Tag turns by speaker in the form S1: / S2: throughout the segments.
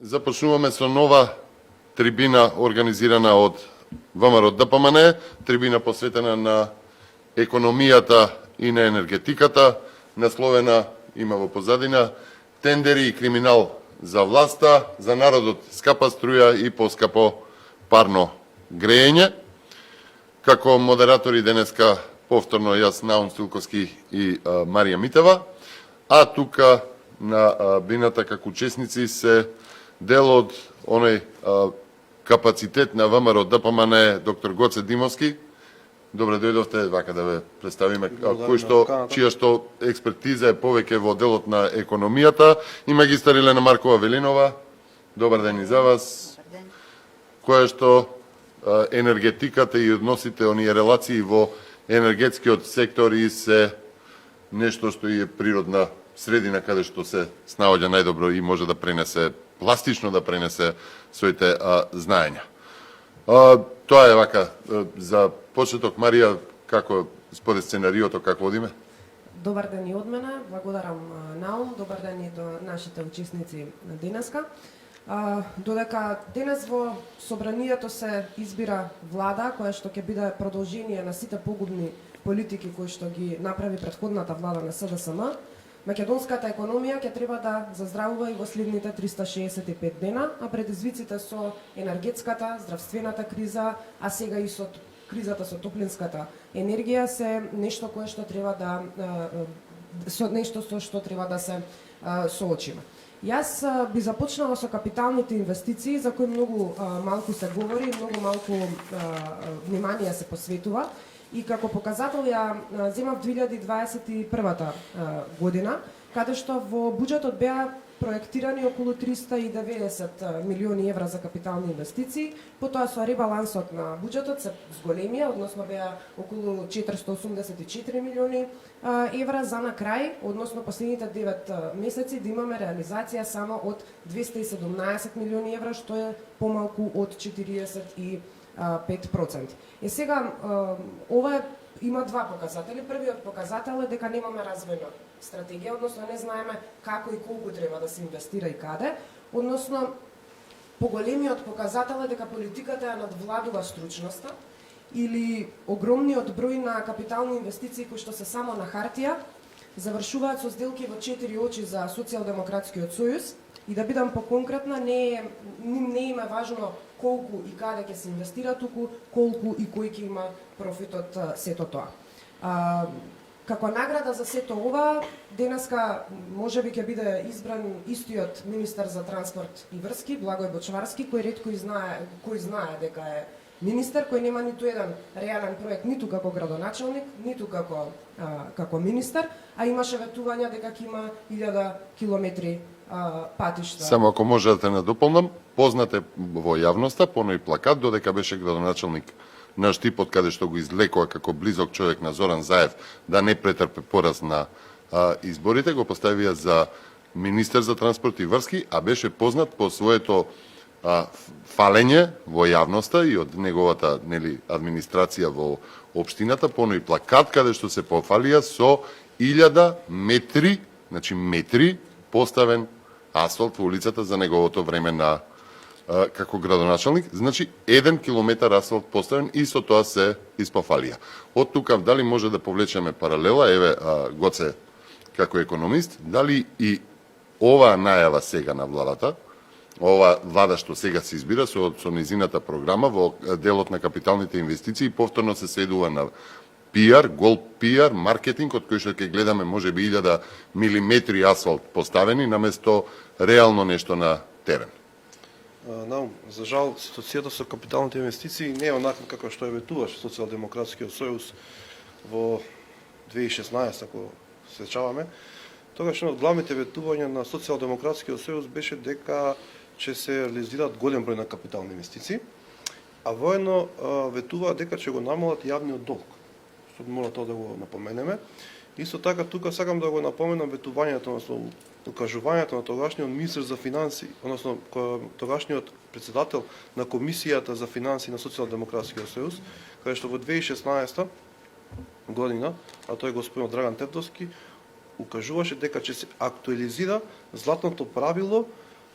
S1: Започнуваме со нова трибина организирана од ВМРО ДПМН, трибина посветена на економијата и на енергетиката, насловена има во позадина "Тендери и криминал за власта, за народот скапа струја и поскапо парно грејење". Како модератори денеска повторно јас, Наум Стилковски и Марија Митева, а тука на бината како учесници се дел од оној капацитет на ВМРО ДПМН доктор Гоце Димовски. Добре дојдовте, вака да ве представиме, кој што чија што експертиза е повеќе во делот на економијата, и магистар Елена Маркова Велинова. Добар ден и за вас. Која што енергетиката и односите, оние релации во енергетскиот сектор и се нешто што е природна средина каде што се снаоѓа најдобро и може да пренесе, пластично да пренесе своите знаења. Тоа е вака за почеток. Марија, како според сценариото, како одиме?
S2: Добар ден и од мене, благодарам Наум, добар ден и до нашите учесници на денеска. Додека денес во собранието се избира влада која што ќе биде продолжение на сите погубни политики кои што ги направи претходната влада на СДСМ, македонската економија ќе треба да заздравува и во следните 365 дена, а предизвиците со енергетската, здравствената криза, а сега и со кризата со топлинската енергија се нешто кое што треба да со нешто со што треба да се соочиме. Јас би започнала со капиталните инвестиции, за кои многу малку се говори, многу малку внимание се посветува. И како показател ја земав 2021 година, каде што во буџетот беа проектирани околу 390 милиони евра за капитални инвестиции, потоа со ребалансот на буџетот се зголемија, односно беа околу 484 милиони евра за на крај, односно последните 9 месеци да имаме реализација само од 217 милиони евра, што е помалку од 45%. Сега, ова има два показатели. Првиот показател е дека немаме развојна стратегија, односно не знаеме како и колку треба да се инвестира и каде, односно поголемиот показател е дека политиката ја надвладува стручноста или огромниот број на капитални инвестиции кои што се само на хартија завршуваат со сделки во 4 очи за Социјалдемократскиот сојуз. И да бидам поконкретна, не им е важно колку и каде ќе се инвестира, туку колку и кој ќе има профит од сето тоа. Како награда за сето ова, денеска можеби ќе биде избран истиот министер за транспорт и врски, Благој Бочварски, кој ретко знае дека е министер, кој нема ниту еден реален проект, ниту како градоначелник, ниту како министер, а имаше ветувања дека ќе има 1000 километри патишта.
S1: Само ако може да те надополнам, познате во јавноста по оној плакат додека беше градоначелник на Штипот, каде што го излекува како близок човек на Зоран Заев да не претрпе пораз на изборите, го поставија за министер за транспорт и врски, а беше познат по своето фалење во јавноста и од неговата администрација во општината по оној плакат каде што се пофалија со 1000 метри, значи метри поставен асфалт во улицата за неговото време на како градоначелник, значи 1 километар асфалт поставен и со тоа се испофалија. Од тука дали може да повлечеме паралела, еве Гоце како економист, дали и оваа најава сега на владата, ова влада што сега се избира со низината програма во делот на капиталните инвестиции повторно се сведува на пиар, гол пиар, маркетинг, од кој што ќе гледаме можеби 1000 милиметри асфалт поставени наместо реално нешто на терен.
S3: За жал, ситуацијата со капиталните инвестиции не е онаква како што ја ветуваше Социјалдемократскиот сојуз во 2016, ако се сеќаваме. Тогаш едно од главните ветувања на Социјалдемократскиот сојуз беше дека ќе се реализираат голем број на капитални инвестиции, а воедно ветува дека ќе го намалат јавниот долг, што мора тоа да го напоменеме. Исто така, тука сакам да го напоменам ветувањето, односно укажувањето на тогашниот министер за финансии, односно тогашниот председател на Комисијата за финансии на Социјалдемократскиот сојуз, каде што во 2016 година, а тој е господин Драган Тевтовски, укажуваше дека ќе се актуализира златното правило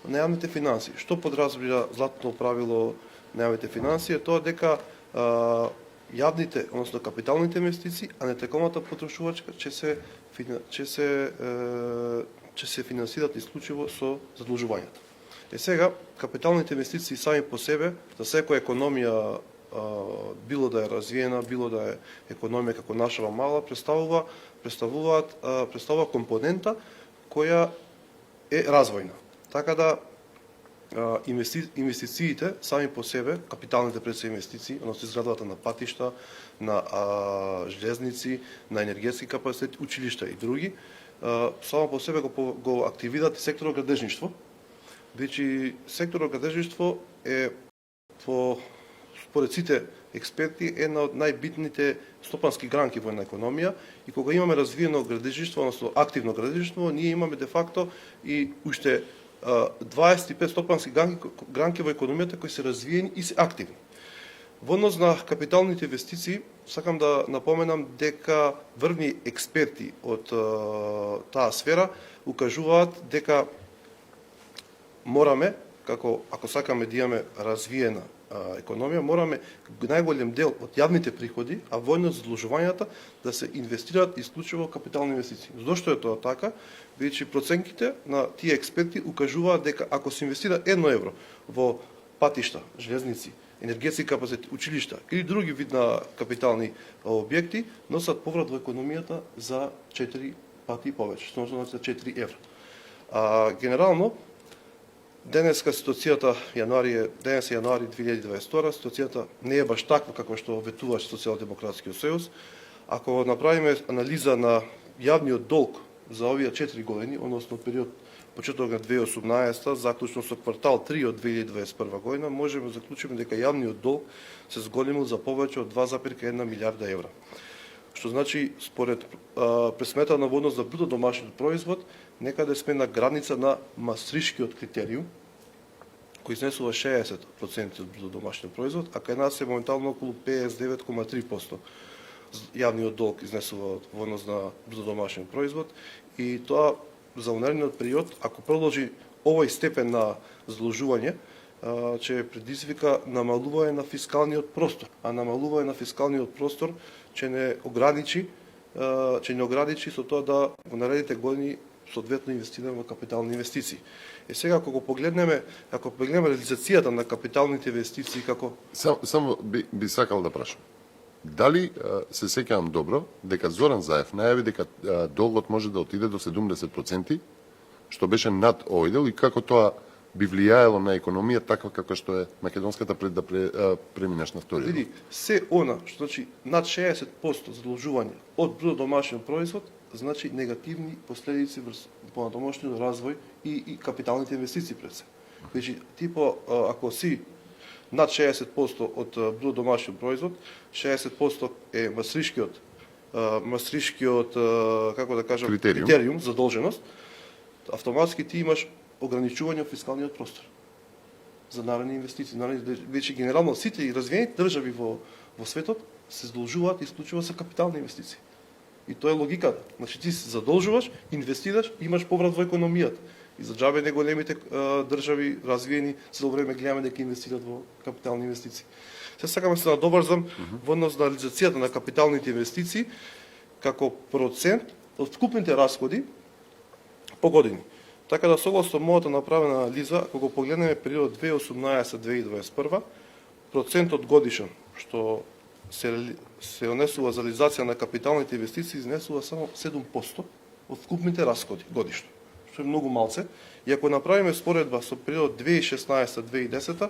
S3: на јавните финансии. Што подразбира златното правило на јавните финансии е тоа дека јавните, односно капиталните инвестиции, а нетекомата потрошувачка ќе се финансират исклучиво со задлужувањето. Сега, капиталните инвестиции сами по себе, за секоја економија, било да е развиена, било да е економија како нашава мала, представува компонента која е развојна. Така да инвестициите сами по себе, капиталните пред се инвестиции, односно изградбата на патишта, на железници, на енергетски капацитет, училишта и други, само по себе го активираат и секторот градежништво. Значи, секторот градежништво е според сите експерти една од најбитните стопански гранки во една економија и кога имаме развиено градежништво, односно активно градежништво, ние имаме де факто и уште 25 стопански гранки во економијата кои се развиени и се активни. Во однос на капиталните инвестиции, сакам да напоменам дека врвни експерти од таа сфера укажуваат дека мораме, ако сакаме да имаме развиена економија, мораме најголем дел од јавните приходи, а војно задлужувањата да се инвестираат исклучиво капитални инвестиции. Зошто е тоа така? Бидејќи проценките на тие експерти укажуваат дека ако се инвестира 1 евро во патишта, железници, енергетски капацитет, училишта или други вид на капитални објекти, носат поврат во економијата за 4 пати повеќе, што значи за 4 евро. Генерално, денеска ситуацијата денес е јануари 2022, ситуацијата не е баш таква како што ветуваше Социјалдемократскиот сојуз. Ако направиме анализа на јавниот долг за овие 4 години, односно период почеток на 2018, заклучно со квартал 3 од 2021 година, можеме да заклучиме дека јавниот долг се зголемил за повеќе од 2,1 милиарда евра. Што значи, според пресметана во однос на бруто домашниот производ, некаде сме на граница на Мастришкиот критериум, кој изнесува 60% од бруто домашниот производ, а кај нас е моментално околу 59,3% јавниот долг изнесува во однос на бруто домашниот производ, и тоа за наредниот период, ако продолжи овој степен на задлужување, ќе предизвика намалување на фискалниот простор, а намалување на фискалниот простор ќе не ограничи со тоа да во наредните години соодветно инвестираме во капитални инвестиции. Сега ако погледнеме реализацијата на капиталните инвестиции како
S1: Само би сакал да прашам. Дали се сеќавам добро дека Зоран Заев најави дека долгот може да отиде до 70%, што беше над овој дел, и како тоа би влијаело на економија таква како што е македонската пред да преминеш на вториот?
S3: Види, се она што значи над 60% задолжување од бруто домашен производ, значи негативни последици врз понатамошниот развој и капиталните инвестиции пред се. Значи, ако си над 60% од бруто домашен производ, 60% е мастришкиот како да кажам, критериум задолженост, автоматски ти имаш ограничување од фискалниот простор за наредни инвестиции. Веќе генерално сите и развиените држави во светот се задолжуваат исклучиво за капитални инвестиции. И тоа е логиката. Значи ти се задолжуваш, инвестираш, имаш поврат во економијата. И за џабе неголемите држави развиени цело време гледаме дека инвестираат во капитални инвестиции. Се сакаме се надобрзам во однос на реализацијата на капиталните инвестиции како процент од вкупните расходи по години. Така да согласно мојата направена анализа, ако го погледнеме период 2018-2021, процентот годишен што се однесува за реализација на капиталните инвестиции изнесува само 7% од вкупните расходи годишно, што е многу малце. И ако направиме споредба со период 2016-2010,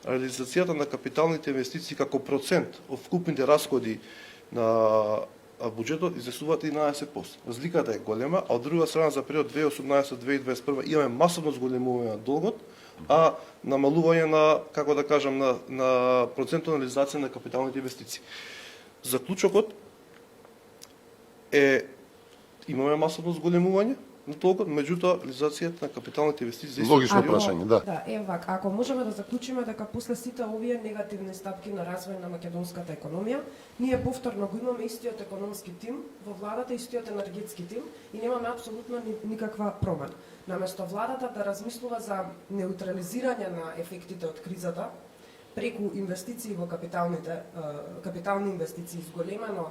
S3: реализацијата на капиталните инвестиции како процент од вкупните расходи на буџетот изнесува 13%. Разликата е голема, а од друга страна за период 2018-2021 имаме масовно зголемување на долгот, а намалување на, како да кажам, на процентот на реализација на капиталните инвестиции. Заклучокот е имаме масовно зголемување, толку, меѓутоа реализацијата на капиталните инвестиции за
S1: Логично
S3: период,
S1: прашање, да.
S2: Да, вак, ако можеме да заклучиме дека после сите овие негативни стапки на развој на македонската економија, ние повторно го имаме истиот економски тим во владата, истиот енергетски тим и немаме апсолутно никаква промена. Наместо владата да размислува за неутрализирање на ефектите од кризата преку инвестиции во капитални инвестиции, зголемено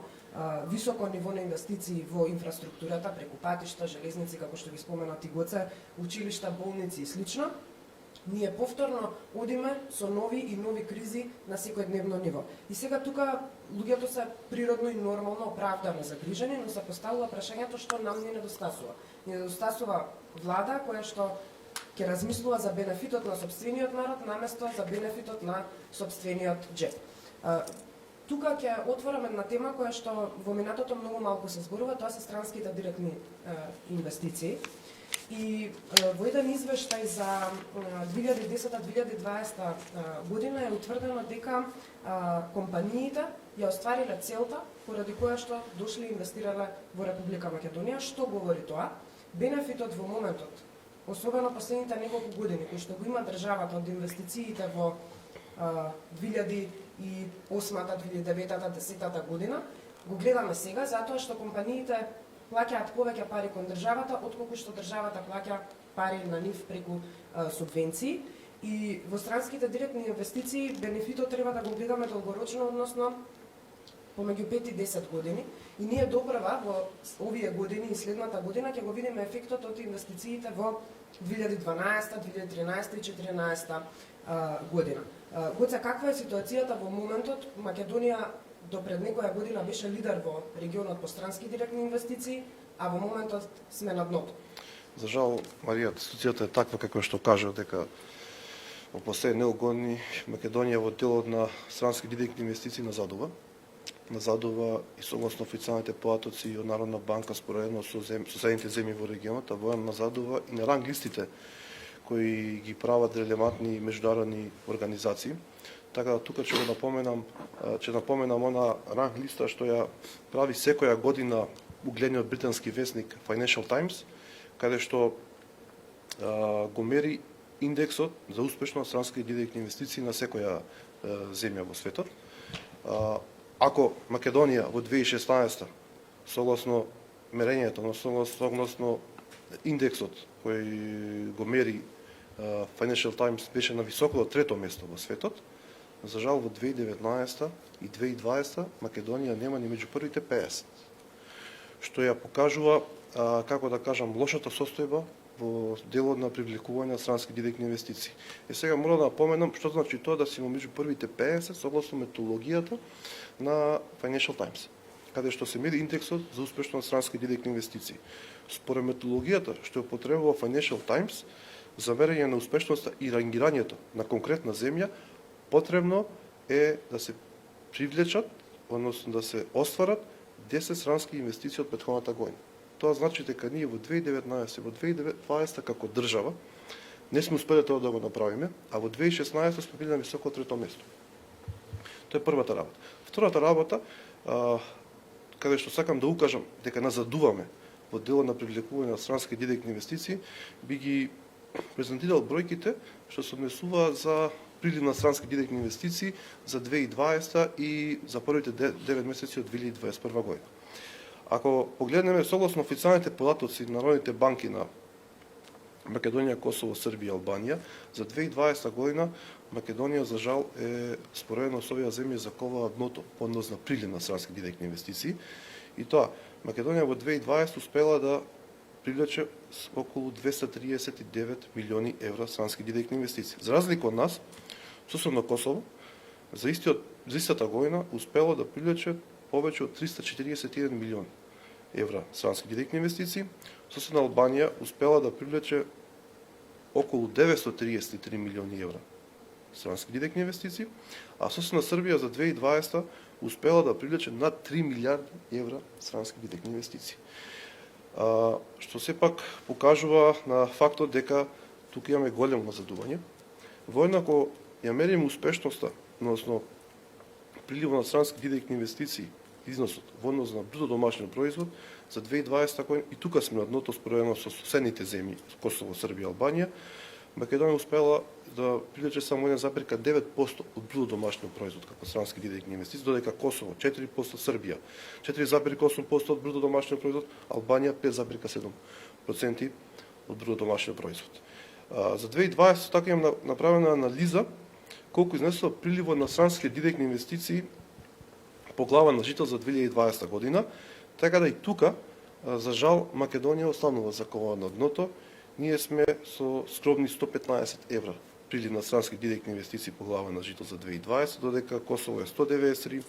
S2: високо ниво на инвестиции во инфраструктурата преку патишта, железници, како што ги спомена ти Гоце, училишта, болници и слично, ние повторно одиме со нови и нови кризи на секојдневно ниво. И сега тука луѓето се природно и нормално оправдано загрижени, но се поставува прашањето што нам не недостасува. Не недостасува влада која што ќе размислува за бенефитот на сопствениот народ наместо за бенефитот на сопствениот джеб. Тука ќе отворам една тема која што во минатото многу малку се зборува, тоа се странските директни инвестиции. И во еден извештај за 2010-2020 година е утврдено дека компаниите ја оствариле целта поради која што дошле и инвестирале во Република Македонија. Што говори тоа? Бенефитот во моментот, особено последните неколку години, кои што го има државата од инвестициите во 2008-та, 2009-та, 2010-та година, го гледаме сега, затоа што компаниите плаќаат повеќе пари кон државата, отколку што државата плаќа пари на нив преку субвенции. И во странските директни инвестиции бенефитот треба да го гледаме долгорочно, односно помеѓу 5 и 10 години. И ние добрава во овие години и следната година ќе го видиме ефектот од инвестициите во 2012, 2013 и 2014 година. Гоце, каква е ситуацијата во моментот? Македонија до пред некоја година беше лидер во регионот по странски директни инвестиции, а во моментот сме на дното.
S3: За жал, Марија, ситуацијата е таква како што кажа дека во последните години Македонија во делот на странски директни инвестиции назадува и согласно официјалните податоци од Народна банка споредно со соседните земји во регионот, а војан назадува и на ранг листите кои ги прават релевантни меѓународни организации. Така да тука ќе напоменам она ранг листа што ја прави секоја година угледниот британски весник Financial Times, каде што го мери индексот за успешно странски директни инвестиции на секоја земја во светот. Ако Македонија во 2016 согласно мерењето, согласно индексот кој го мери Financial Times беше на високото трето место во светот, за жал во 2019 и 2020 Македонија нема ни меѓу првите 50, што ја покажува, како да кажам, лошата состојба во делот на привлекување на странски директни инвестиции. И сега мора да напоменам што значи тоа да си во меѓу првите 50 согласно методологијата на Financial Times, каде што се мери индексот за успешно странски директни инвестиции. Според методологијата што ја потребува Financial Times за мерење на успешноста и рангирањето на конкретна земја, потребно е да се привлечат, односно да се остварат 10 странски инвестиции од претходната година. Тоа значи дека ние во 2019 и во 2020 како држава не сме успеле тоа да го направиме, а во 2016 сме били на високо трето место. Тоа е првата работа. Втората работа, каде што сакам да укажам дека назадуваме во делот на привлекување на странски директни инвестиции, би ги презентирал бројките што се однесуваат за прилив на странски директни инвестиции за 2020 и за првите 9 месеци од 2021 година. Ако погледнеме согласно официјалните податоци на народните банки на Македонија, Косово, Србија и Албанија, за 2020 година Македонија за жал е споредно со овие земји заколува дното по однос на прилив на странски директни инвестиции. И тоа, Македонија во 2020 успела да привлече околу 239 милиони евра странски директни инвестиции. За разлика од нас, соседно Косово, за истата година успело да привлече повеќе од 341 милиони евра странски директни инвестиции. Соседна Албанија успела да привлече околу 933 милиони евра странски директни инвестиции, а соседна Србија за 2020 успела да привлече над 3 милиарди евра странски директни инвестиции. Што сепак покажува на фактот дека тука имаме големо назадување. Воеднакво ја мериме успешноста, односно приливот на странски директни инвестиции износот во однос на бруто домашен производ за 2020 година и тука сме на дното споредено со соседните земји Косово, Србија, Албанија. Македонија успела да привлече само 1,9% од бруто домашен производ како странски директни инвестиции, додека Косово 4%, Србија 4,8% од бруто домашен производ, Албанија 5,7% од бруто домашен производ. За 2020 така имам направена анализа колку изнесува приливот на странски директни инвестиции по глава на жител за 2020 година, така да и тука, за жал, Македонија останува закована на дното. Ние сме со скромни 115 евра прилив на странски директни инвестиции по глава на жител за 2020, додека Косово е 193,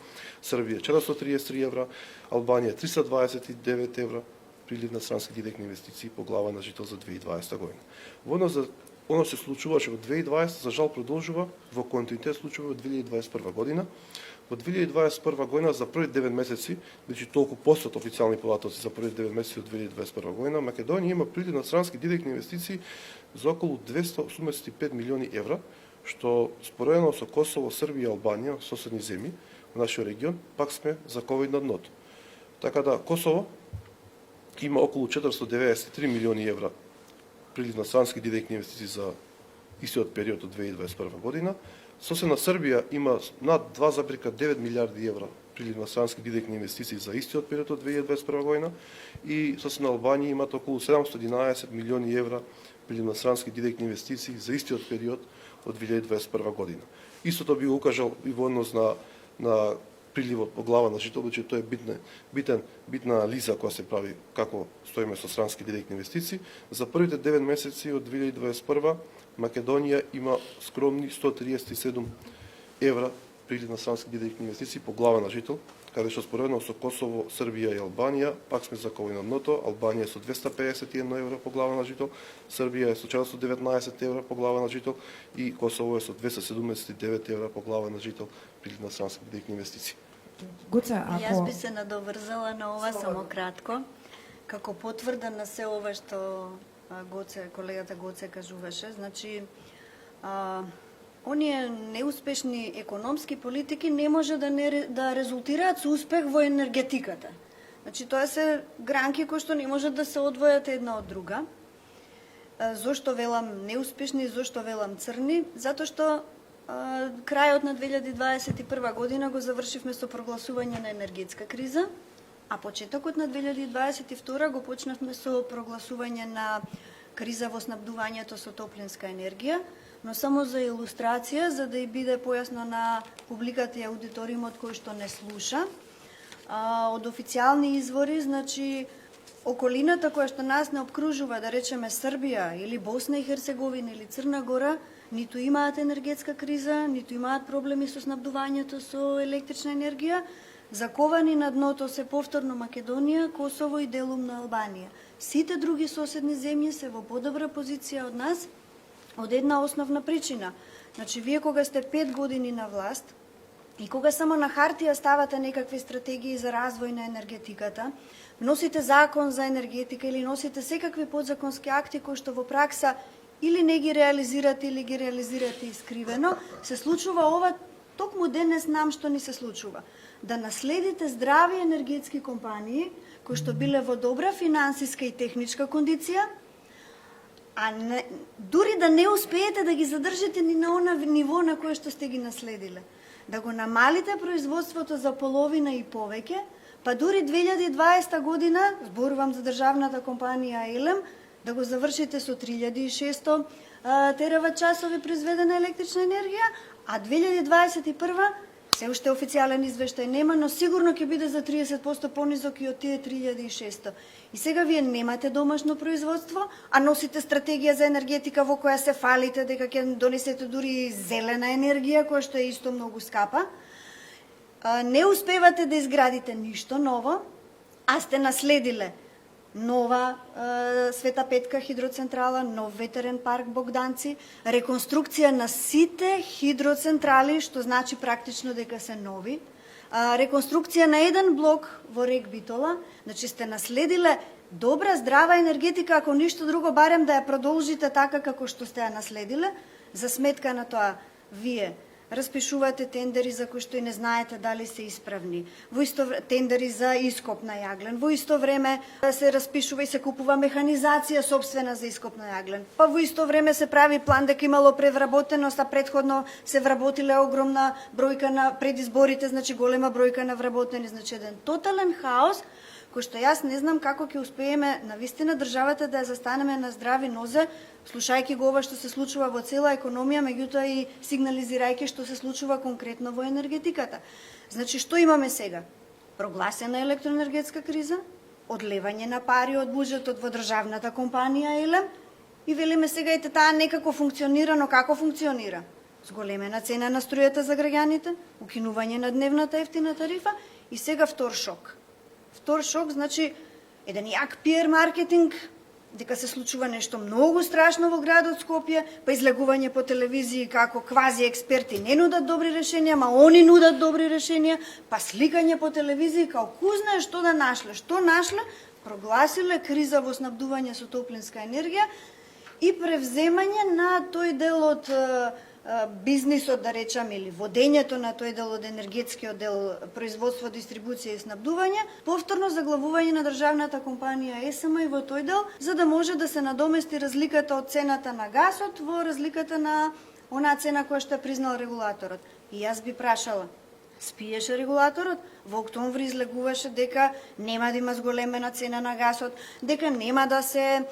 S3: Србија 433 евра, Албанија 329 евра прилив на странски директни инвестиции по глава на жител за 2020 година. Во однос за оно се случуваше во 2020, за жал продолжува во континуитет случува во 2021 година. Во 2021 година за први 9 месеци, значи толку постот официјални податоци за први 9 месеци од 2021 година, Македонија има прилив на странски директни инвестиции за околу 285 милиони евра, што споредено со Косово, Србија и Албанија, соседни земји во нашиот регион, пак сме заковани на дното. Така да Косово има околу 493 милиони евра прилив на странски директни инвестиции за истиот период од 2021 година. Соседна Србија има над 2,9 милиарди евра прилив на странски директни инвестиции за истиот период од 2021 година и соседна Албанија имат околу 711 милиони евра прилив на странски директни инвестиции за истиот период од 2021 година. Истото би го укажал и во однос на приливот по глава на жител, че тоа е битна анализа која се прави како стоиме со странски директни инвестиции. За првите 9 месеци од 2021 Македонија има скромни 137 евра прилив на странски директни инвестиции по глава на жител, каде што споредно со Косово, Србија и Албанија, пак сме заковани на дното, Албанија е со 251 евра по глава на жител, Србија е со 419 евра по глава на жител и Косово е со 279 евра по глава на жител прилив на странски директни инвестиции.
S2: Гоце,
S4: Јас би се надоврзала на ова само кратко, како потврда на се ова што колегата Гоце кажуваше. Значи, оние неуспешни економски политики не може да резултираат со успех во енергетиката. Значи, тоа се гранки кои што не можат да се одвојат една од друга. Зошто велам неуспешни, зошто велам црни? Затоа што крајот на 2021 година го завршивме со прогласување на енергетска криза, а почетокот на 2022 го почнавме со прогласување на криза во снабдувањето со топлинска енергија, но само за илустрација, за да и биде појасно на публиката и аудиториумот кој што не слуша. Од официјални извори, значи, околината која што нас не обкружува, да речеме Србија или Босна и Херцеговина или Црна Гора, ниту имаат енергетска криза, ниту имаат проблеми со снабдувањето со електрична енергија. Заковани на дното се повторно Македонија, Косово и делум на Албанија. Сите други соседни земји се во подобра позиција од нас, од една основна причина. Значи, вие кога сте 5 години на власт и кога само на хартија ставате некакви стратегии за развој на енергетиката, носите закон за енергетика или носите секакви подзаконски акти кои што во пракса или не ги реализирате или ги реализирате искривено, се случува ова токму денес нам што ни се случува. Да наследите здрави енергетски компании кои што биле во добра финансиска и техничка кондиција, а дури да не успеете да ги задржите ни на она ниво на кое што сте ги наследиле. Да го намалите производството за половина и повеќе, па дури 2020 година, зборувам за државната компанија Елем, да го завршите со 3600 терават часови произведена електрична енергија, а 2021 се уште официјален извештај нема, но сигурно ќе биде за 30% понизок и од тие 3600. И сега вие немате домашно производство, а носите стратегија за енергетика во која се фалите дека ќе донесете дури зелена енергија, која што е исто многу скапа. Не успевате да изградите ништо ново, а сте наследиле нова Света Петка хидроцентрала, нов ветерен парк Богданци, реконструкција на сите хидроцентрали, што значи практично дека се нови, реконструкција на еден блок во рек Битола, значи сте наследиле добра, здрава енергетика, ако ништо друго, барем да ја продолжите така како што сте ја наследиле, за сметка на тоа вие распишувате тендери за кои што и не знаете дали се исправни. Во исто тендери за ископ на јаглен. Во исто време се распишува и се купува механизација собствена за ископ на јаглен. Па во исто време се прави план дека имало превработеност, а претходно се вработиле огромна бројка на предизборите, значи голема бројка на вработени, значи еден тотален хаос кој што јас не знам како ќе успееме навистина државата да ја застанеме на здрави нозе, слушајќи го ова што се случува во цела економија, меѓутоа и сигнализирајќи што се случува конкретно во енергетиката. Значи, што имаме сега? Прогласена електроенергетска криза, одлевање на пари од буџетот во државната компанија ЕЛЕМ и велиме сега и таа некако функционира, но како функционира? Зголемена цена на струјата за граѓаните, укинување на дневната ефтина тарифа и сега втор шок. Втор шок, значи, еден јак пиер маркетинг, дека се случува нешто многу страшно во градот Скопје, па излегување по телевизии како квази експерти не нудат добри решенија, ма они нудат добри решенија, па сликање по телевизии како ку знае што да нашле. Што нашле? Прогласиле криза во снабдување со топлинска енергија и превземање на тој дел од бизнисот, да речам, или водењето на тој дел од енергетскиот дел, производство, дистрибуција и снабдување, повторно заглавување на државната компанија ЕСМ и во тој дел, за да може да се надомести разликата од цената на гасот во разликата на онаа цена која што ја признал регулаторот. И јас би прашала, спиеше регулаторот? Во октомври излегуваше дека нема да има зголемена цена на гасот, дека нема да се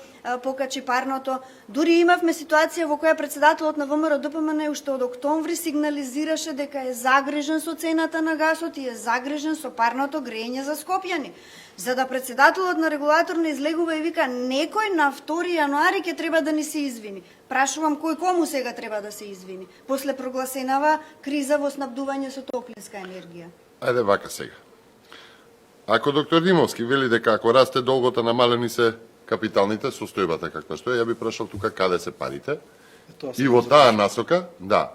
S4: покачи парното. Дури имавме ситуација во која председателот на ВМРО ДПМН уште од октомври сигнализираше дека е загрижен со цената на гасот и е загрижен со парното грејење за скопјани. За да председателот на регулатор не излегува и вика некој на 2 јануари ќе треба да ни се извини. Прашувам кој кому сега треба да се извини после прогласенава криза во снабдување со топлинска енергија.
S1: Ајде вака сега. Ако доктор Димовски вели дека ако расте долгото намалени се капиталните, состојбата каква што е, ја би прашал тука каде се парите. И во таа насока,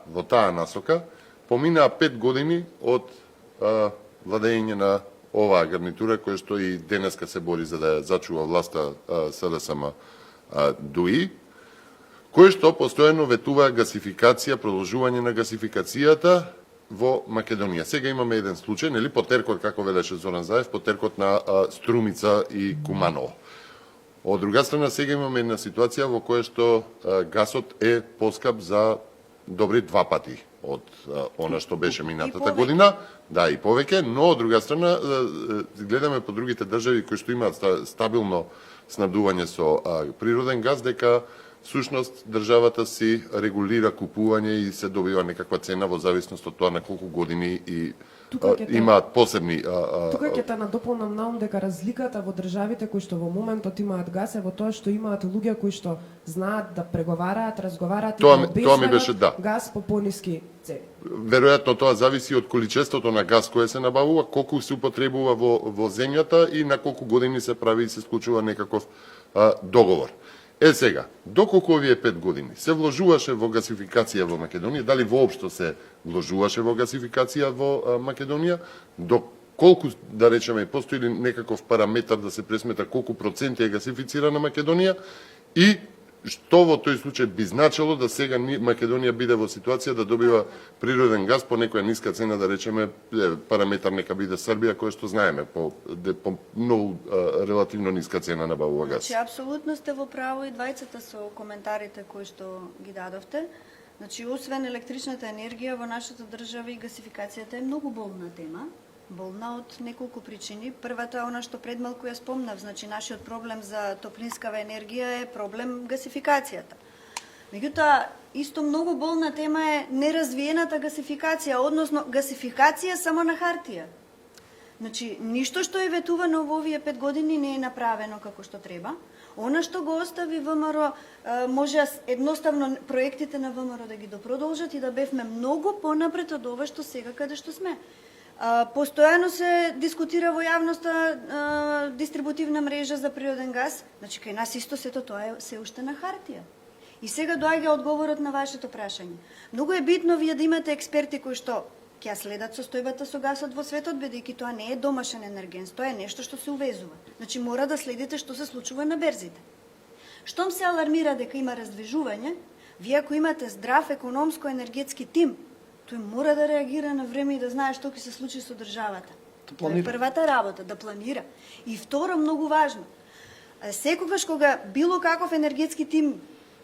S1: во таа насока, поминаа 5 години од владење на оваа гарнитура која што и денеска се бори за да ја зачува власта СДСМ ДУИ, кој што постојано ветува гасификација, продолжување на гасификацијата во Македонија. Сега имаме еден случај, нели, потеркот, како велеше Зоран Заев, потеркот на Струмица и Куманово. Од друга страна, сега имаме една ситуација во која што гасот е поскап за добри 2 пати од она што беше минатата година, да, и повеќе, но од друга страна гледаме по другите држави кои што имаат стабилно снабдување со природен газ, дека всушност државата си регулира купување и се добива некаква цена во зависност од тоа на колку години и имаат посебни
S2: Тука ќе те надополнам на дека разликата во државите кои што во моментот имаат газ е во тоа што имаат луѓе кои што знаат да преговараат, разговараат и да обезбедат газ по пониски цени.
S1: Веројатно тоа зависи од количеството на газ кој се набавува, колку се употребува во земјата и на колку години се прави и се склучува некаков договор. Е сега, доколку овие 5 години се вложуваше во гасификација во Македонија, дали воопшто се вложуваше во гасификација во Македонија, доколку, да речеме, постои ли некаков параметар да се пресмета колку проценти е гасифицирана Македонија и што во тој случај би значило да сега Македонија биде во ситуација да добива природен газ по некоја ниска цена, да речеме, параметар нека биде Србија, која што знаеме по многу релативно ниска цена набавува газ.
S4: Значи, апсолутно сте во право и двајцата со коментарите кои што ги дадовте. Значи, освен електричната енергија во нашата држава и гасификацијата е многу болна тема. Болна од неколку причини. Првата е она што пред малку ја спомнав, значи нашиот проблем за топлинскава енергија е проблем гасификацијата. Меѓутоа, исто многу болна тема е неразвиената гасификација, односно гасификација само на хартија. Значи, ништо што е ветувано во овие 5 години не е направено како што треба. Она што го остави ВМРО, може едноставно проектите на ВМРО да ги допродолжат и да бевме многу понапред од ова што сега каде што сме. Постојано се дискутира во јавноста дистрибутивна мрежа за природен газ, значи кај нас исто сето тоа е се уште на хартија. И сега доаѓа одговорот на вашето прашање. Многу е битно вие да имате експерти кои што ќе следат состојбата со гасот во светот, бидејќи тоа не е домашен енергенс, тоа е нешто што се увезува. Значи мора да следите што се случува на берзите. Штом се алармира дека има раздвижување, вие ако имате здрав економско-енергетски тим, тој мора да реагира на време и да знае што ќе се случи со државата.
S3: Да
S4: Тоа е
S3: планира.
S4: првата работа, да планира. И второ, многу важно, секогаш кога било каков енергетски тим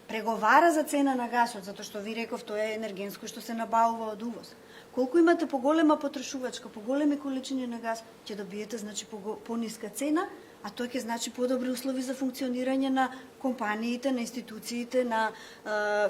S4: преговара за цена на гасот, затоа што ви реков, тоа е енергенско што се набавува од увоз. Колку имате поголема потрошувачка, поголеми количини на газ, ќе добиете значи пониска цена, а тоа ќе значи подобри услови за функционирање на компаниите, на институциите, на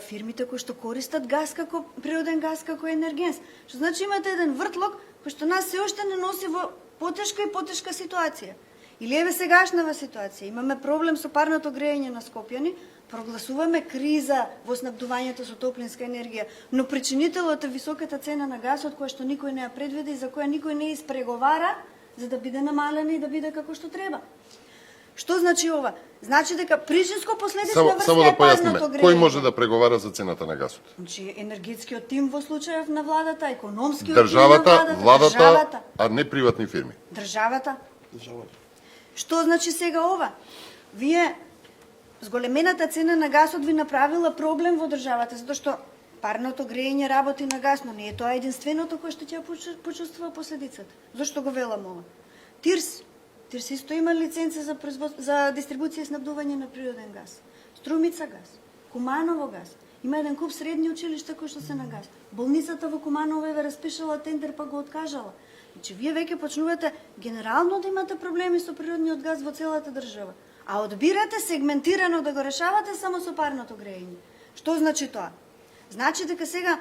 S4: фирмите кои што користат газ како природен газ како енергенс. Што значи имате еден вртлок кој што нас се уште не носи во потешка и потешка ситуација. Или еве сегашнава ситуација, имаме проблем со парното грејење на Скопјани, прогласуваме криза во снабдувањето со топлинска енергија, но причинителот е високата цена на гасот која што никој не ја предвиди и за која никој не испреговара за да биде намалена и да биде како што треба. Што значи ова? Значи дека причинско последична врска
S1: Само да
S4: е парното
S1: појасниме,
S4: грејење.
S1: кој може да преговара за цената на гасот?
S4: Значи енергетскиот тим во случајов на владата, економскиот
S1: Државата,
S4: тим на
S1: владата,
S4: државата,
S1: а не приватни фирми.
S4: државата.
S3: Државата.
S4: Што значи сега ова? Вие зголемената цена на гасот ви направила проблем во државата, затоа што парното грејење работи на гас, но не е тоа единственото кое што ќе почувствува последицата. Зошто го велам ова? Тирс исто има лиценца за дистрибуција и снабдување на природен газ. Струмица газ, Куманово газ. Има еден куп средни училишта кои што се на газ. Болницата во Куманово еве распишала тендер па го откажала. Значи вие веќе почнувате генерално да имате проблеми со природниот газ во целата држава, а одбирате сегментирано да го решавате само со парното грејење. Што значи тоа? Значи дека сега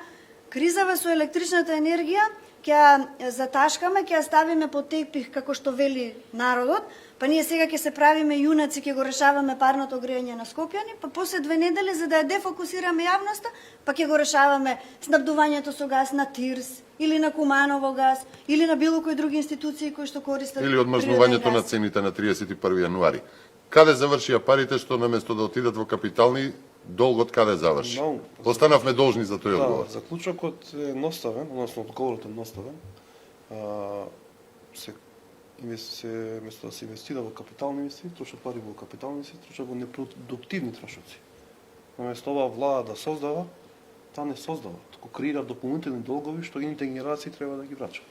S4: кризава со електричната енергија ќе ја заташкаме, ќе ја ставиме под тепих како што вели народот, па ние сега ќе се правиме јунаци, ќе го решаваме парното грејење на Скопјани, па после 2 недели за да ја дефокусираме јавноста, па ќе го решаваме снабдувањето со газ на Тирс или на Куманово газ или на било кои други институции кои што користат
S1: Или одмрзнувањето
S4: природен
S1: на
S4: газ.
S1: цените на 31 јануари. Каде завршија парите што наместо да отидат во капитални, долгот каде заврши?
S3: Но,
S1: Останавме должни за тој одговор.
S3: Да, заклучокот е едноставен, односно одговорот е едноставен. Место да се инвестира во капитални инвестиции, трошат пари во капитални инвестиции, трошат во непродуктивни трошоци. Наместо ова влада да создава, таа не создава, туку креира дополнителни долгови што идните генерации треба да ги враќаат.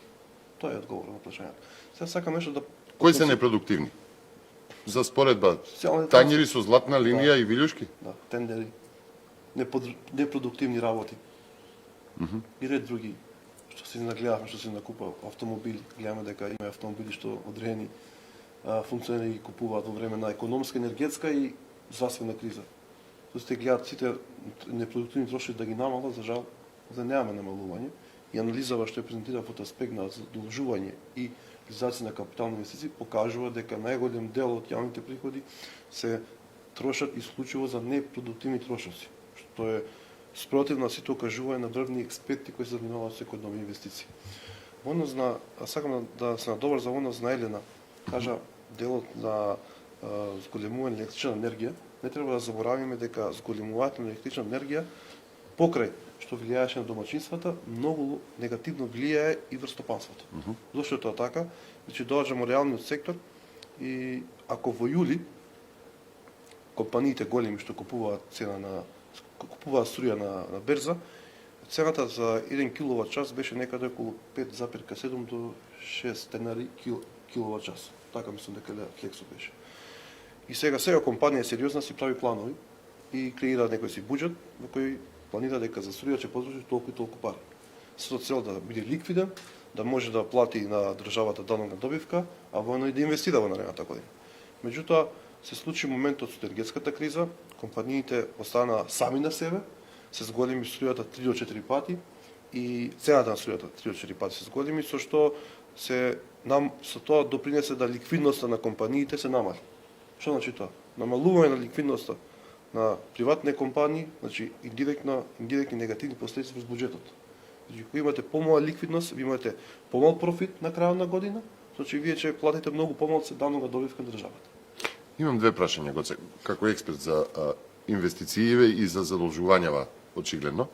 S3: Тоа е одговорот на прашањето. Сега сакам нешто да
S1: Кои се непродуктивни? За споредба,
S3: Социјалните
S1: тањери со златна линија и вилјушки?
S3: Да, тендери, непродуктивни работи. И ред други, што се нагледавме, што се накупа автомобили. Гледаме дека има автомобили што одредени функционери ги купуваат во време на економска, енергетска и здравствена криза. Тоа се гледаат сите непродуктивни трошоци да ги намалат, за жал, да немаме намалување. И анализава што е презентира под аспект на задолжување и реализација на капитални инвестиции покажува дека најголем дел од јавните приходи се трошат исклучиво за непродуктивни трошоци, што е спротивно на сите кажување на дрвни експерти кои се занимаваат со економија и инвестиции. Во однос на, сакам да се надобар за однос на Елена, кажа делот на зголемување на електрична енергија, не треба да заборавиме дека зголемувањето на електрична енергија покрај што влијаеше на домаќинствата, многу негативно влијае и врз стопанството. Зошто е тоа така? Значи доаѓаме реалниот сектор и ако во јули компаниите големи што купуваат струја на берза, цената за 1 киловат час беше некаде околу 5,7 до 6 денари киловат час. Така мислам дека флексо беше. И сега компанија е сериозна, си прави планови и креира некој си буџет во кој планира дека за струја ќе потроши толку и толку пари. Со цел да биде ликвиден, да може да плати на државата данок на добивка, а воено и да инвестира во наредната година. Меѓутоа, се случи моментот со енергетската криза, компаниите остана сами на себе, се зголеми струјата 3 до 4 пати и цената на струјата 3 до 4 пати се зголеми, со што со тоа допринесе да ликвидноста на компаниите се намали. Што значи тоа? Намалување на ликвидноста на приватни компании, значи индиректни негативни последици врз буџетот. Значи, кога имате помала ликвидност, ви имате помал профит на крајот на година, значи вие ќе платите многу помалку данок на добивка на државата.
S1: Имам две прашања, Гоце, како експерт за инвестициите и за задолжувањава, очигледно.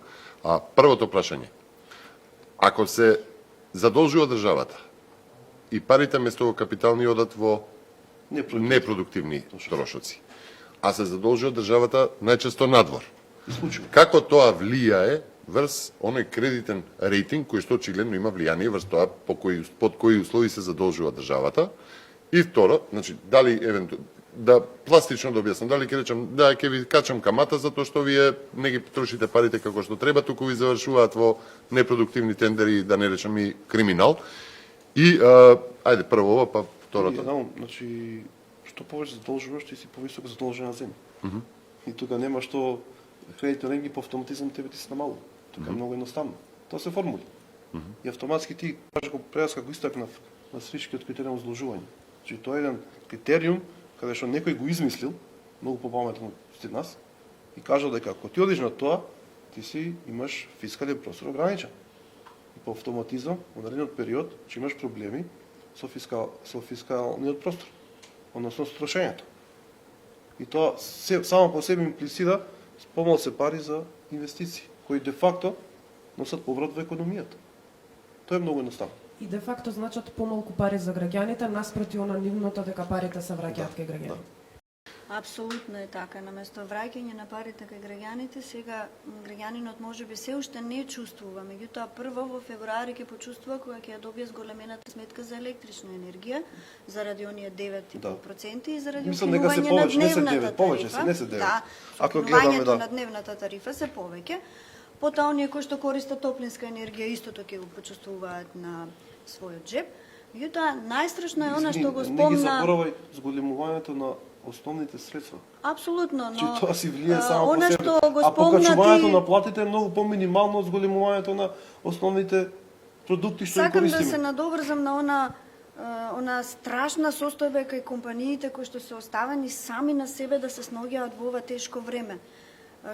S1: Првото прашање. Ако се задолжува државата и парите место во капитални одат во непродуктивни трошоци, а се задолжува државата најчесто надвор.
S3: Исклучиво.
S1: Како тоа влијае врз оној кредитен рейтинг кој што очигледно има влијание врз тоа под кои услови се задолжува државата. И второ, значи дали да пластично да објаснам, дали ќе речам да ќе ви качам камата затоа што вие не ги трошите парите како што треба, туку ви завршуваат во непродуктивни тендери, да не речам и криминал. И ајде прво ова, па второто.
S3: Значи што повеќе задолжуваш, ти си повисоко задолжен на земја. И тука нема што кредитен рейтинг по автоматизам тебе ти се намалува. Тука е многу едноставно. Тоа се формули. И автоматски ти, како пред како истакнав на стричкиот критериум за задолжување. Значи тоа е еден критериум каде што некој го измислил, многу попаметно од нас, и кажал дека ако ти одиш на тоа, ти си имаш фискален простор ограничен. И по автоматизам, во наредниот период, ќе имаш проблеми со фискалниот простор, односно со трошењето. И тоа само по себе имплицира помал се пари за инвестиции, кои де факто носат поврат во економијата. Тоа е многу едноставно.
S2: И де факто значат помалку пари за граѓаните, наспроти она нивното дека парите се враќаат кај граѓаните.
S4: Апсолутно е така. Наместо враќање на парите кај граѓаните, сега граѓанинот можеби се уште не чувствува. Меѓутоа прво во февруари ќе почувствува кога ќе ја добие зголемената сметка за електрична енергија заради оние 9,5% и заради укинување на дневната тарифа.
S3: Не се 9.
S4: Да,
S3: ако гледаме
S4: на дневната тарифа се повеќе. Потоа оние кои што користат топлинска енергија истото ќе го почувствуваат на својот джеб. Меѓутоа најстрашно е она што го спомна.
S3: Не ги заборавај зголемувањето на основните средства.
S4: Апсолутно, но
S3: тоа си влие само по себе.
S4: Што го
S3: а покачувањето
S4: ти...
S3: на платите е многу поминимално од зголемувањето на основните продукти што ги користиме.
S4: Сакам да се надоврзам на она страшна состојба кај компаниите кои што се оставени сами на себе да се сноѓаат во ова тешко време.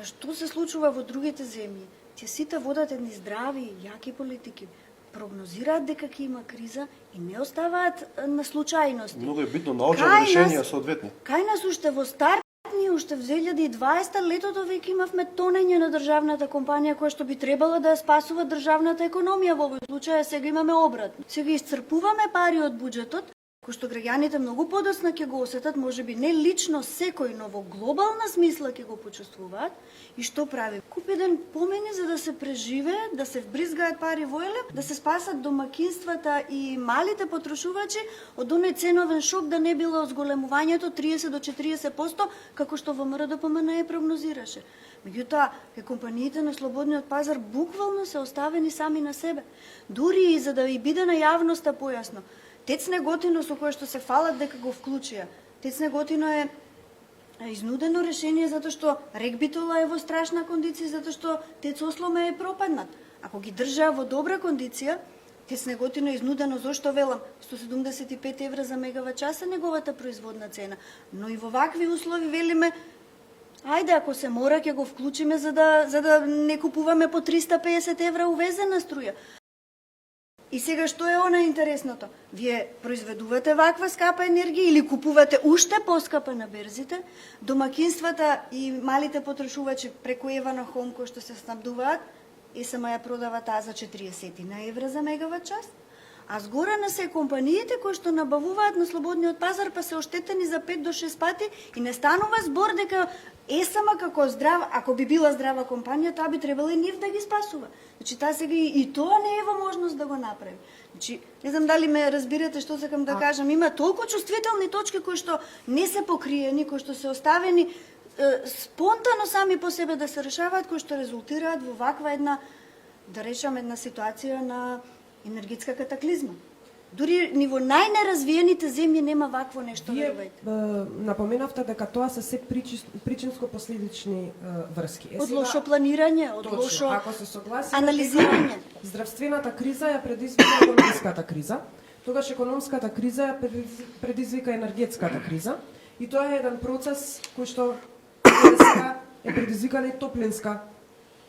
S4: Што се случува во другите земји? Тие сите водат едни здрави, јаки политики, прогнозираат дека ќе има криза и не оставаат на случајности.
S3: Многу е битно наоѓаме решенија соодветни.
S4: Кај нас уште во старт, ние уште в 2020 летото веќе имавме тонење на државната компанија која што би требало да ја спасува државната економија. Во овој случај сега имаме обратно. Сега исцрпуваме пари од буџетот, кој што граѓаните многу подоцна ќе го осетат, можеби не лично секој, но во глобална смисла ќе го почувствуваат. И што прави? Купи еден помени за да се преживее, да се вбризгаат пари во елеп, да се спасат домакинствата и малите потрошувачи од оној ценовен шок да не било зголемувањето 30 до 40%, како што ВМРО ДПМН прогнозираше. Меѓутоа, компаниите на слободниот пазар буквално се оставени сами на себе. Дури и за да и биде на јавноста појасно. ТЕЦ Неготино со кое што се фалат дека го вклучија. ТЕЦ Неготино е изнудено решение затоа што РЕК Битола е во страшна кондиција, затоа што ТЕЦ Осломе е пропаднат. Ако ги држаа во добра кондиција, ТЕЦ Неготино е изнудено, зошто велам? 175 евра за мегават час е неговата производна цена. Но и во вакви услови велиме, ајде ако се мора ќе го вклучиме за да не купуваме по 350 евра увезена струја. И сега што е она интересното? Вие произведувате ваква скапа енергија или купувате уште поскапа на берзите, домакинствата и малите потрошувачи преку Евана Хом кои што се снабдуваат, СМ ја продава таа за 40 евра за мегават час, а згора на се компаниите кои што набавуваат на слободниот пазар па се оштетени за 5 до 6 пати и не станува збор дека ЕСМ како здрава, ако би била здрава компанија, таа би требало и нив да ги спасува. Значи таа сега и тоа не е во можност да го направи. Значи, не знам дали ме разбирате што сакам да кажам, има толку чувствителни точки кои што не се покриени, кои што се оставени спонтано сами по себе да се решаваат, кои што резултираат во ваква една, да речам, една ситуација на енергетска катаклизма. Дури ниво најнеразвиените земји нема вакво нешто, верувајте.
S2: Напоменавте дека тоа се се причинско-последични врски.
S4: Од лошо планирање, од лошо анализирање.
S2: Здравствената криза ја предизвика економската криза, тогаш економската криза ја предизвика енергетската криза и тоа е еден процес кој што сега е предизвикана и топлинска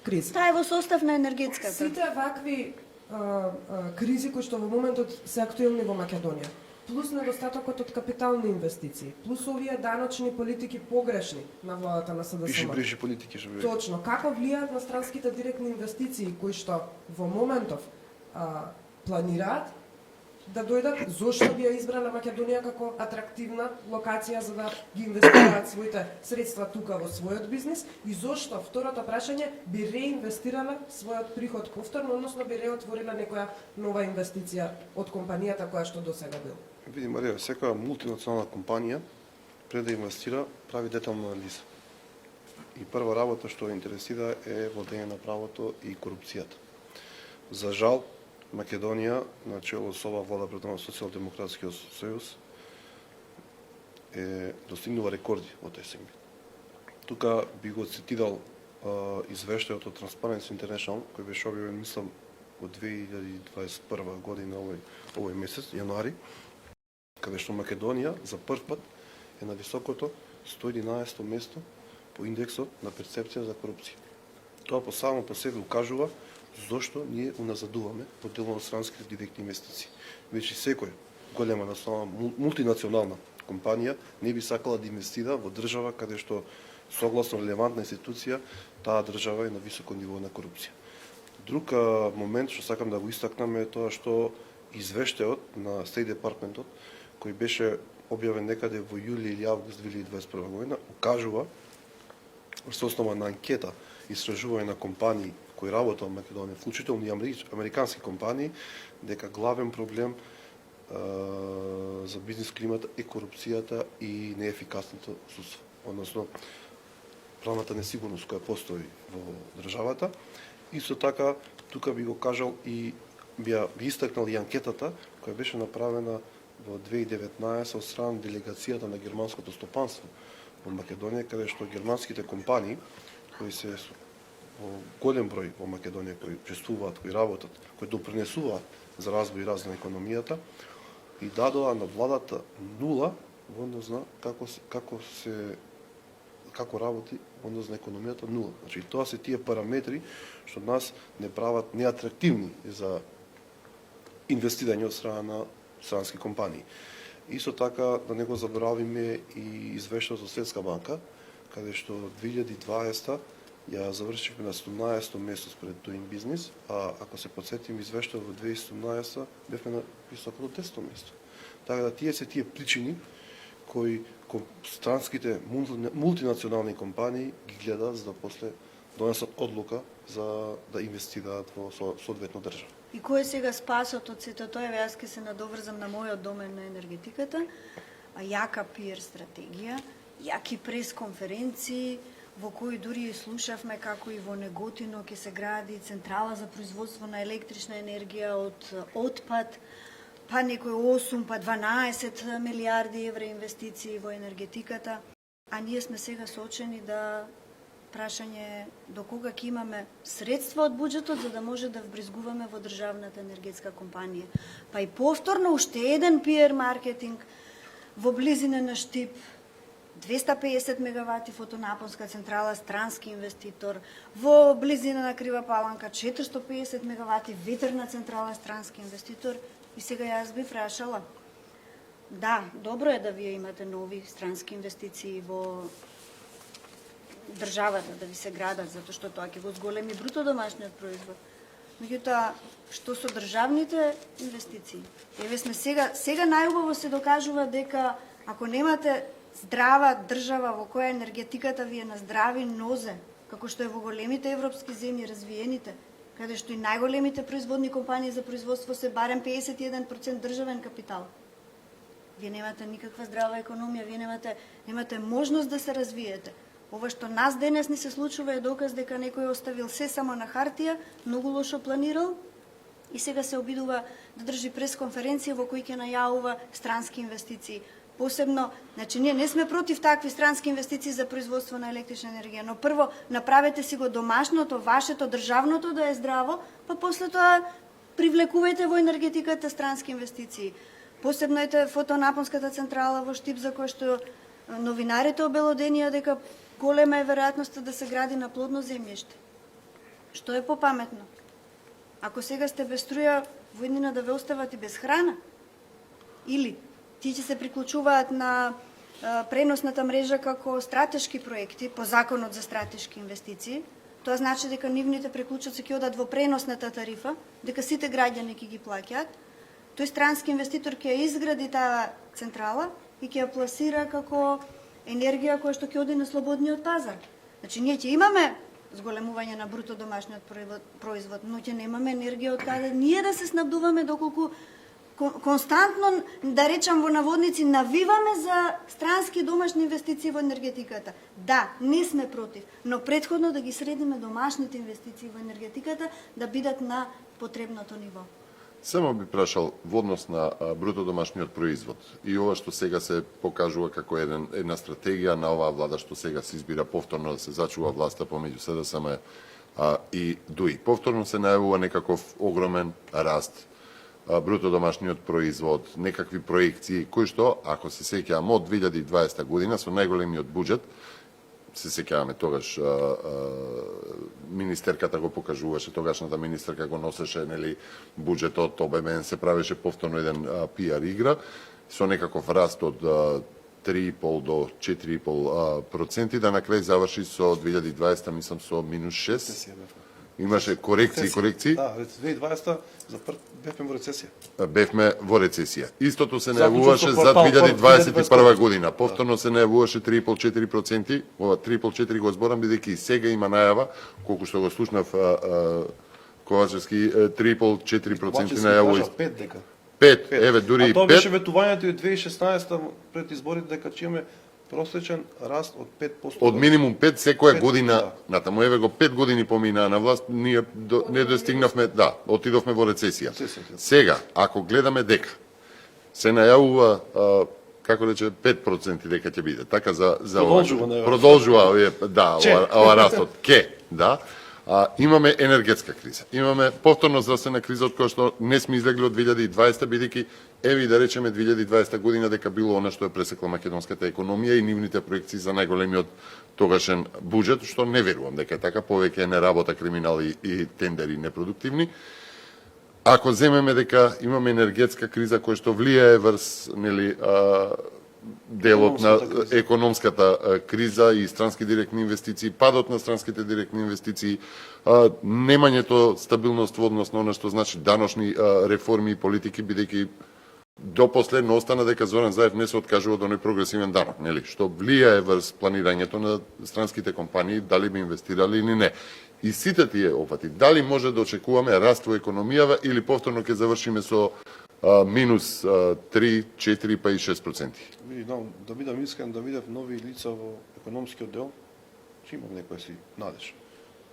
S2: криза.
S4: Таа е во состав на енергетската.
S2: Сите вакви кризи кои што во моментот се актуелни во Македонија, плюс недостатокот од капитални инвестиции, плюс овие даночни политики погрешни на владата на СДСМ.
S3: Бивши политики што
S2: Точно, како влијаат на странските директни инвестиции кои што во моментов планираат да дојдат, зошто би ја избрале Македонија како атрактивна локација за да ги инвестираат своите средства тука во својот бизнис и зошто, второто прашање, би реинвестирале својот приход повторно, односно би реотвориле некоја нова инвестиција од компанијата која што досега бил.
S3: Види, Марија, секоја мултинационална компанија пред да инвестира прави детална анализа. И прва работа што интересира е владење на правото и корупцијата. За жал, Македонија, на чело со ова влада пред Социјалдемократскиот сојуз, достигнува рекорди во тој сегмент. Тука би го цитирал извештајот од Transparency International, кој беше објавен, мислам, во 2021 година, овој месец, јануари, каде што Македонија за прв пат е на високото 111 место по индексот на перцепција за корупција. Тоа само по себе укажува зошто ние уназадуваме по дело на странските директни инвестиции. Веќе секој голема мултинационална компанија не би сакала да инвестира во држава каде што согласно релевантна институција таа држава е на високо ниво на корупција. Друг момент што сакам да го истакнам е тоа што извештајот на State Department-от, кој беше објавен некаде во јули или август 2021 година, укажува со основа на анкета истражување на компании кои работат во Македонија, вклучително и американски компании, дека главен проблем за бизнис климата е корупцијата и неефикасното судство, односно правната несигурност која постои во државата. Исто така, тука би го кажал и би истакнал и анкетата која беше направена во 2019 од страна на делегацијата на германското стопанство во Македонија, каде што германските компании кои се во голем број во Македонија, кои присуствуваат, кои работат, кои допринесуваат за развој и развој на економијата, и дадоа на владата нула во однос на како работи во однос на економијата нула. Значи тоа се тие параметри што нас не прават неатрактивни за инвестирање од страна на странски компании. Исто така, да не го заборавиме и извештајот од Светска банка, каде што 2020 ја завршивме на 17-то место спред Doing Business, а ако се подсетим извештајот во 2017 бевме на високото 10-то место. Така да тие се тие причини кои странските мултинационални компании ги гледаат за да после донесат одлука за да инвестираат во соодветна држава.
S4: И кој е сега спасот од сето тоа? Јас ќе се надоврзам на мојот домен на енергетиката, а јака PR стратегија, јаки пресконференции, во кои дури слушавме како и во Неготино ќе се гради централа за производство на електрична енергија од отпад, па некој 8, па 12 милиарди евра инвестиции во енергетиката, а ние сме сега соочени да прашање до кога ќе имаме средства од буџетот за да може да вбризгуваме во државната енергетска компанија. Па и повторно уште еден PR маркетинг во близина на Штип, 250 мегавати фотонапонска централа, странски инвеститор, во близина на Крива Паланка 450 мегавати ветерна централа, странски инвеститор. И сега јас би прашала, да, добро е да вие имате нови странски инвестиции во државата, да ви се градат, затоа што тоа ќе го зголеми бруто домашниот производ. Меѓутоа, што со државните инвестиции? Еве сме сега најубаво се докажува дека ако немате здрава држава во која енергетиката ви е на здрави нозе, како што е во големите европски земји, развиените, каде што и најголемите производни компании за производство се барем 51% државен капитал. Вие немате никаква здрава економија, вие немате можност да се развиете. Ова што нас денес ни се случува е доказ дека некој оставил се само на хартија, многу лошо планирал и сега се обидува да држи пресконференција во кој ќе најавува странски инвестиции. Посебно, значи ние не сме против такви странски инвестиции за производство на електрична енергија, но прво направете си го домашното, вашето, државното да е здраво, па после тоа привлекувајте во енергетиката странски инвестиции. Посебно ете фотонапонската централа во Штип, за која што новинарите обелоденија дека голема е веројатноста да се гради на плодно земјиште. Што е попаметно? Ако сега сте без струја, во иднина да ве остават и без храна? Или тие ќе се приклучуваат на преносната мрежа како стратешки проекти по законот за стратешки инвестиции. Тоа значи дека нивните приклучоци ќе одат во преносната тарифа, дека сите граѓани ќе ги плаќаат. тој странски инвеститор ќе ја изгради таа централа и ќе ја пласира како енергија која што ќе оди на слободниот пазар. Значи ние ќе имаме зголемување на бруто домашниот производ, но ќе немаме енергија од каде ние да се снабдуваме доколку константно, да речам во наводници, навиваме за странски домашни инвестиции во енергетиката. Да, не сме против, но претходно да ги средиме домашните инвестиции во енергетиката да бидат на потребното ниво.
S1: Само би прашал во однос на бруто домашниот производ и ова што сега се покажува како една стратегија на оваа влада што сега се избира повторно да се зачува власта помеѓу СДСМ и ДУИ. Повторно се најавува некаков огромен раст бруто домашниот производ, некакви проекции кои што, ако се сеќаваме од 2020 година со најголемиот буџет, се сеќаваме тогаш министерката го покажуваше, тогашната министерка го носеше, нели, буџетот, ОБМН се правеше повторно еден пиар игра со некаков раст од 3,5 до 4,5%, да на крај заврши со 2020, мислам, со минус 6. Имаше корекции.
S3: Да, 2020 за прв бевме во рецесија.
S1: Бевме во рецесија. Истото се најавуваше за 2021 година. Повторно се најавуваше 3,5-4%. Ова 3,5-4 го зборам бидејќи сега има најава, колку што го слушнав Ковачевски, 3,5-4% најавува.
S3: 5 дека.
S1: 5, еве дури и 5.
S3: А тоа беше ветувањето и 2016 пред изборите дека ќе имаме просечен раст од 5%.
S1: Од минимум 5 секоја
S3: 5,
S1: година
S3: да.
S1: натаму. Еве го 5 години поминаа на власт, ние не достигнавме, да, отидовме во рецесија. Сега, ако гледаме дека се најавува како рече 5% дека ќе биде. Така за продолжува ова растот. Да. Имаме енергетска криза. Имаме повторно здравствена криза од која што не сме излегли од 2020 бидејќи еви да речеме 2020 година дека било она што е пресекла македонската економија и нивните проекции за најголемиот тогашен буџет, што не верувам дека е така, повеќе е неработа, криминал и тендери непродуктивни. Ако земеме дека имаме енергетска криза која што влијае врз, нели, делот на економската криза и странски директни инвестиции, падот на странските директни инвестиции, немањето стабилност во однос на она што значи даношни реформи и политики, бидејќи до последно остана дека Зоран Заев не се откажува од оној прогресивен данок, нели, што влијае врз планирањето на странските компании, дали би инвестирали или не. И сите тие опати, дали може да очекуваме раст во економијава или повторно ќе завршиме со минус 3, 4 па и 6%.
S3: Да бидам искрен, да видев нови лица во економскиот дел, ќе имам некој си надеж.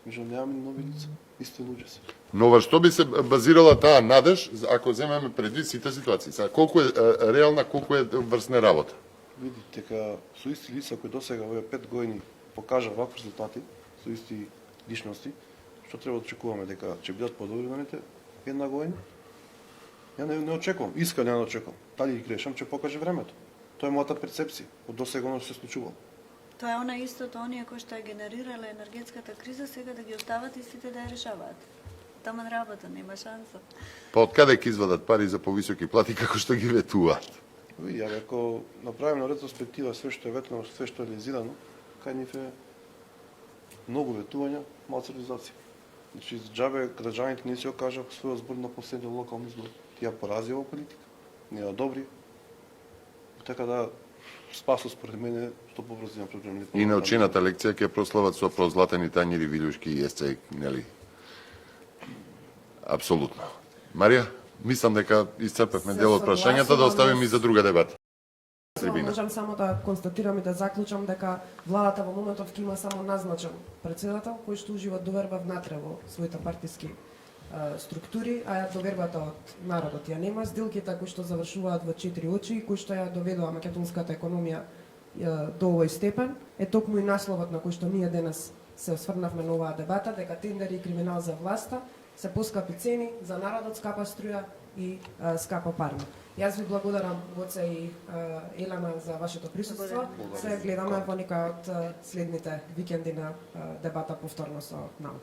S3: Меѓутоа немаме нови лица, исти луѓе се.
S1: Но во што би се базирала таа надеж, ако земеме предвид сите ситуации? Колку е реална, колку е врсна работа?
S3: Видите дека со исти лица кои досега во 5 години покажа вакви резултати, со исти личности, што треба да очекуваме дека ќе бидат подобри наните една година? Ја не очекувам, искрено не очекувам. Дали ги грешам, ќе покаже времето. Тоа е мојата перцепција од досега оно што се случувало.
S4: Тоа е она истото, оние кои што ја генерирале енергетската криза, сега да ги остават истите да ја решаваат. Таман работа, нема шанса.
S1: Па од каде ќе извадат пари за повисоки плати како што ги ветуваат?
S3: Види, ако направиме ретроспектива све што е ветено, све што е реализирано, кај нив е многу ветувања, малку реализација. Значи, џабе граѓаните не си окажа својот збор на последниот локални избори. Тие поразија во политика, не ја добри. Така да, спасот според мене што побрзо има проблем.
S1: И научената лекција ќе прослават со прозлатени тањери, вилјушки и есцеј, нели? Апсолутно. Марија, мислам дека исцрпевме дел од прашањата, да оставиме и за друга дебата.
S2: Можам само да констатирам и да заклучам дека владата во моментов ќе има само назначен председател кој што ужива доверба внатре во своите партиски структури, а довербата од народот ја нема. Сделките кои што завршуваат во 4 очи, кои што ја доведува македонската економија до овој степен, е токму и насловот на кој што ние денес се осврнавме на оваа дебата, дека тендери и криминал за власта се поскапи цени, за народот скапа струја и скапа парма. Јас ви благодарам, Гоце и Елена, за вашето присуство. Се гледаме во некоја од следните викенди на дебата повторно со НАУ.